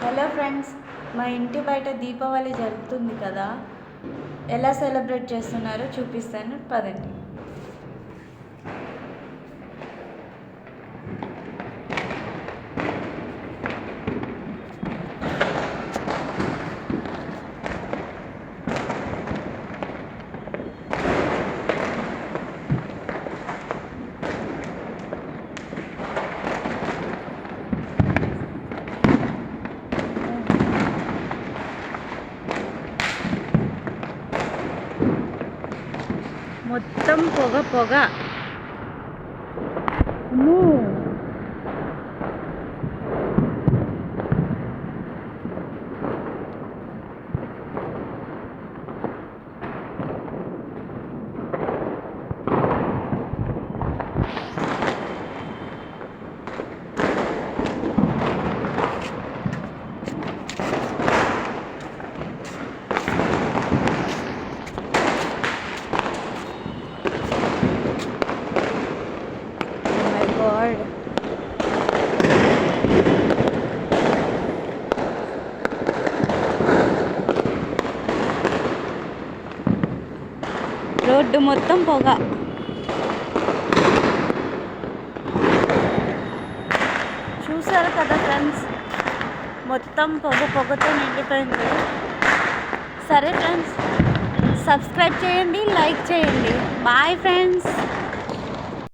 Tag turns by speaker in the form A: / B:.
A: Hello friends, మా ఇంటి బయట దీపావళి జరుగుతుంది కదా, ఎలా సెలబ్రేట్ చేస్తున్నారో చూపిస్తాను పదండి. మొత్తం పొగ పొగ. రోడ్డు మొత్తం పొగ. చూసారు కదా ఫ్రెండ్స్, మొత్తం పొగతో నిండిపోయింది. సరే ఫ్రెండ్స్, సబ్స్క్రైబ్ చేయండి, లైక్ చేయండి. Bye friends.